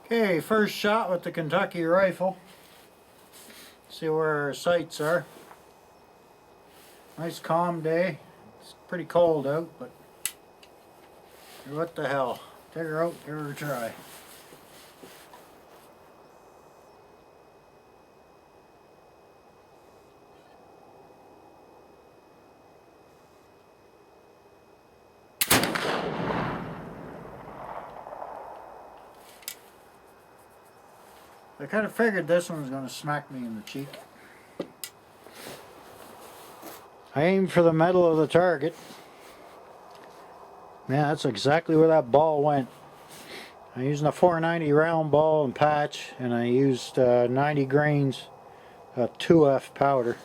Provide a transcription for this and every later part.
Okay, first shot with the Kentucky rifle. See where our sights are. Nice calm day. It's pretty cold out, but what the hell. Take her out, give her a try. I kind of figured this one was going to smack me in the cheek. I aimed for the middle of the target. Yeah, that's exactly where that ball went. I'm using a 490 round ball and patch, and I used 90 grains of 2F powder.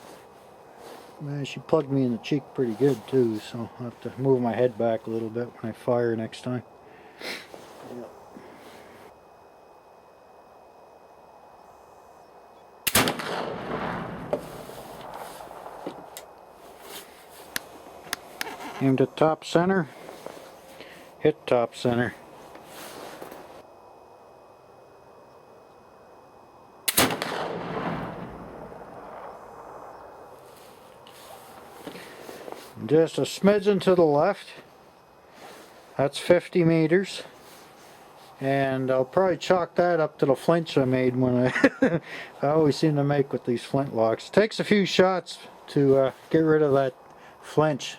Man, she plugged me in the cheek pretty good too, so I'll have to move my head back a little bit when I fire next time. Yep. Aimed at top center, hit top center. Just a smidgen to the left. That's 50 meters. And I'll probably chalk that up to the flinch I made when I always seem to make with these flintlocks. It takes a few shots to get rid of that flinch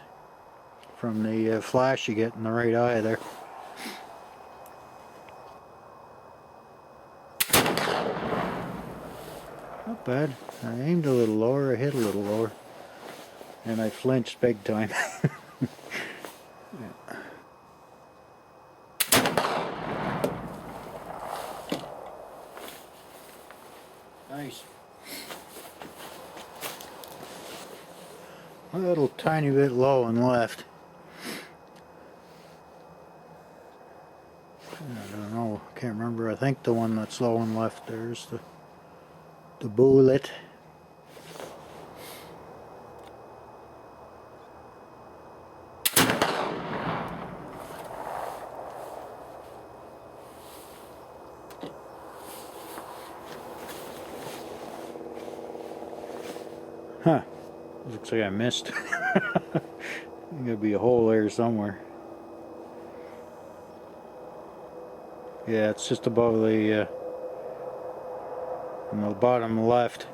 from the flash you get in the right eye there. Not bad. I aimed a little lower, I hit a little lower. And I flinched big time. Yeah. Nice. A little tiny bit low and left. I don't know, can't remember. I think the one that's low and left there's the bullet. Huh. Looks like I missed. There's gonna be a hole there somewhere. Yeah, it's just above the on the bottom left,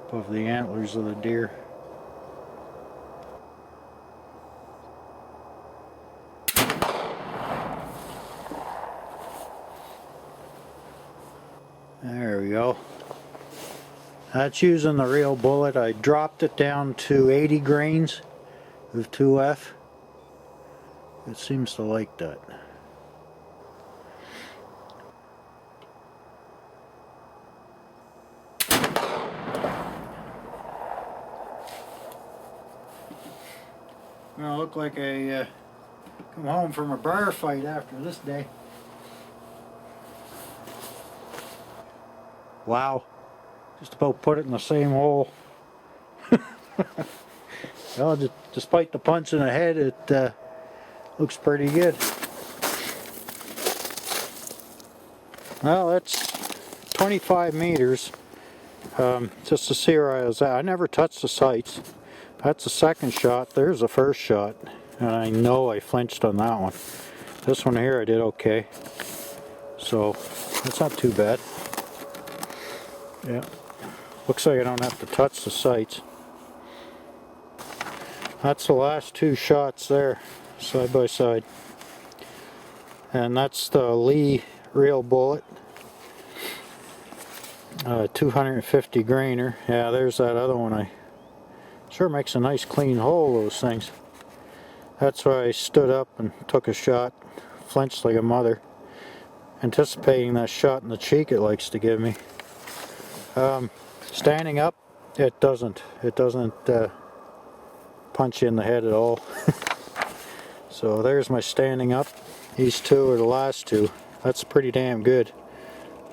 above the antlers of the deer. There we go. That's using the real bullet. I dropped it down to 80 grains of 2F. It seems to like that. Well, look like I come home from a bar fight after this day. Wow. Just about put it in the same hole. Well, despite the punch in the head, it looks pretty good. Well, that's 25 meters. Just to see where I was at. I never touched the sights. That's the second shot. There's the first shot. And I know I flinched on that one. This one here I did okay. So, that's not too bad. Yeah. Looks like I don't have to touch the sights. That's the last two shots there, side by side. And that's the Lee R.E.A.L bullet. 250 grainer. Yeah, there's that other one. I sure makes a nice clean hole, those things. That's why I stood up and took a shot, flinched like a mother, anticipating that shot in the cheek it likes to give me. Standing up, it doesn't punch you in the head at all. So there's my standing up. These two are the last two. That's pretty damn good.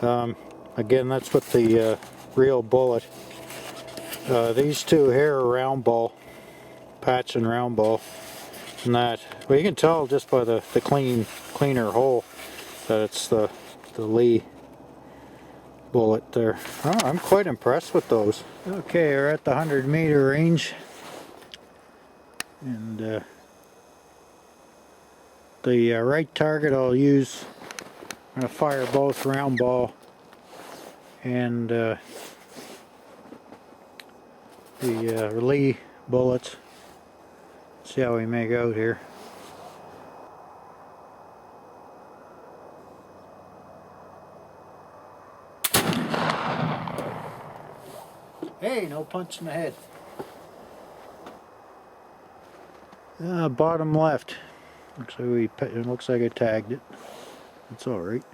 Again, that's with the R.E.A.L bullet. These two here are round ball, patch and round ball. And that, well, you can tell just by the cleaner hole that it's the the Lee bullet there. Oh, I'm quite impressed with those. Okay, we're at the 100-meter range, and the right target I'll use, I'm going to fire both round ball and the Lee bullets. See how we make out here. Hey, no punch in the head. Bottom left. It looks like I tagged it. It's all right.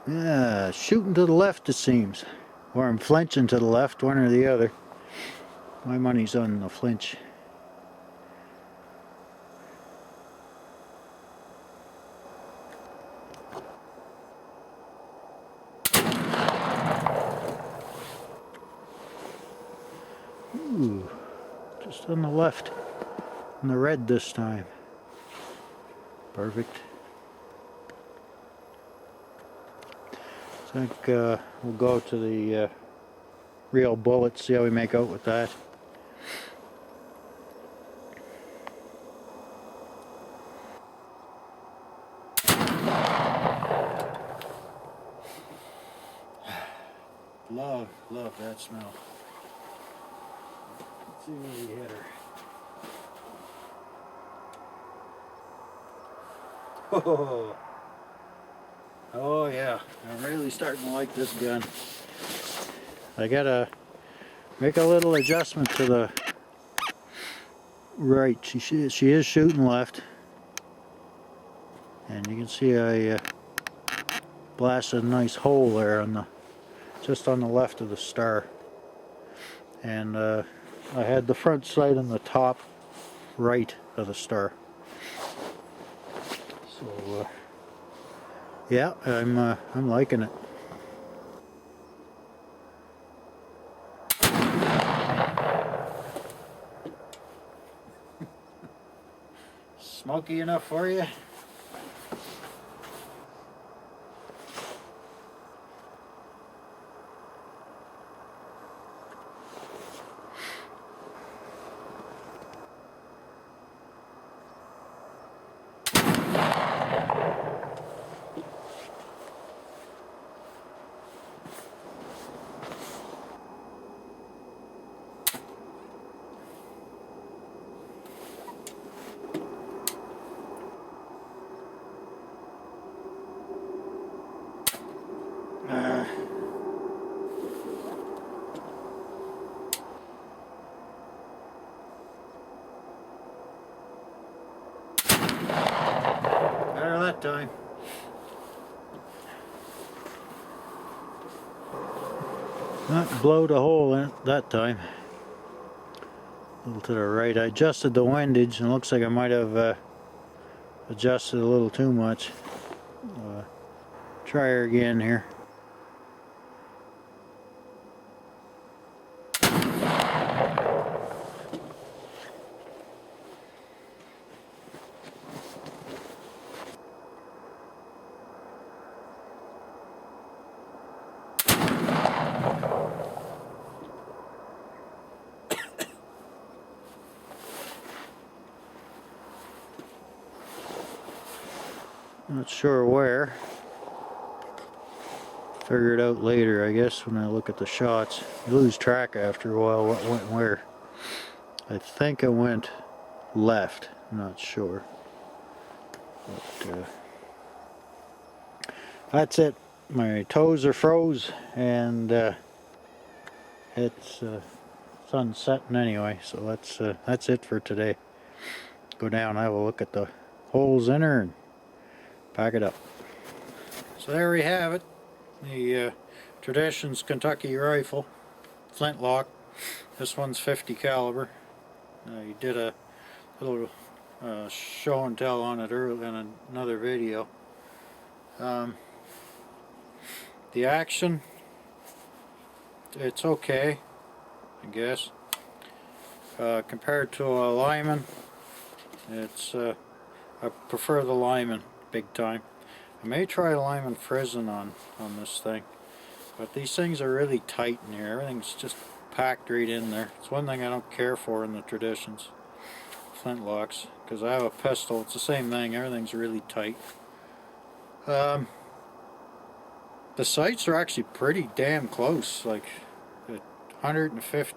Yeah, shooting to the left it seems. Or I'm flinching to the left, one or the other. My money's on the flinch. Ooh, just on the left. On the red this time. Perfect. I think we'll go to the real bullet, see how we make out with that. Love that smell. Let's see where we hit her. Oh, oh yeah, I'm really starting to like this gun. I gotta make a little adjustment to the right. She is shooting left, and you can see I blasted a nice hole there on just on the left of the star. And I had the front sight on the top right of the star. So yeah, I'm liking it. Smoky enough for you? Better that time. Not blowed a hole in it that time. A little to the right. I adjusted the windage and it looks like I might have adjusted a little too much. Try her again here. Not sure where. Figure it out later, I guess, when I look at the shots. You lose track after a while what went where. I think I went left, I'm not sure. But that's it. My toes are froze and it's sun's setting anyway, so that's it for today. Go down, have a look at the holes in her and pack it up. So there we have it. The Traditions Kentucky Rifle, Flintlock, This one's 50 caliber. You did a little show and tell on it earlier in another video. The action, it's okay, I guess. Compared to a Lyman, it's I prefer the Lyman big time. I may try a Lyman Frizzen on this thing, but these things are really tight in here. Everything's just packed right in there. It's one thing I don't care for in the Traditions flintlocks, because I have a pistol. It's the same thing. Everything's really tight. The sights are actually pretty damn close, like at 150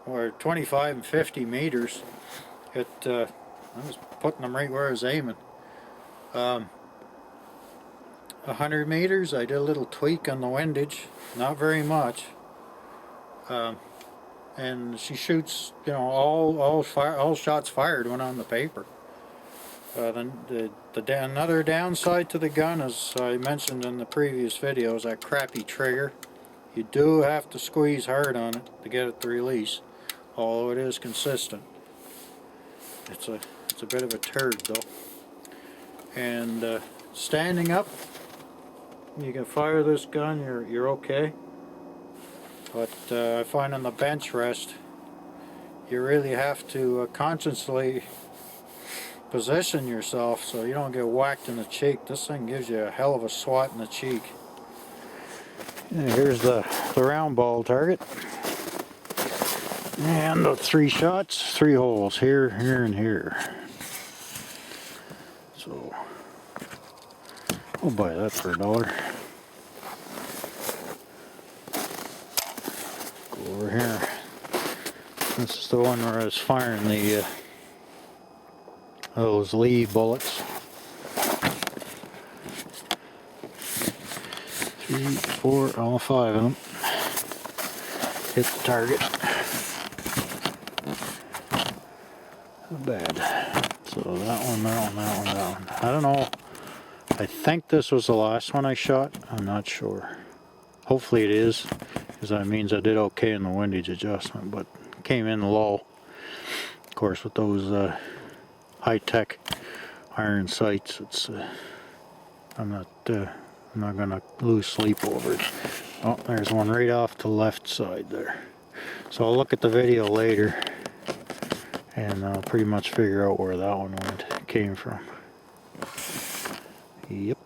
or 25 and 50 meters. I was putting them right where I was aiming. 100 meters, I did a little tweak on the windage, not very much. And she shoots, you know, all shots fired went on the paper. Another downside to the gun, as I mentioned in the previous videos, that crappy trigger. You do have to squeeze hard on it to get it to release, although it is consistent. It's a bit of a turd though. And standing up, you can fire this gun. You're okay. But I find on the bench rest, you really have to consciously position yourself so you don't get whacked in the cheek. This thing gives you a hell of a swat in the cheek. And here's the round ball target. And the 3 shots, 3 holes, here, here, and here. So, I'll buy that for $1. Go over here. This is the one where I was firing the those Lee bullets. 3, 4, all 5 of them hit the target. Not bad. So that one, that one, that one, that one. I don't know. I think this was the last one I shot. I'm not sure. Hopefully it is, because that means I did okay in the windage adjustment, but came in low. Of course, with those high-tech iron sights, it's I'm not gonna lose sleep over it. Oh, there's one right off the left side there. So I'll look at the video later, and I'll pretty much figure out where that one came from. Yep.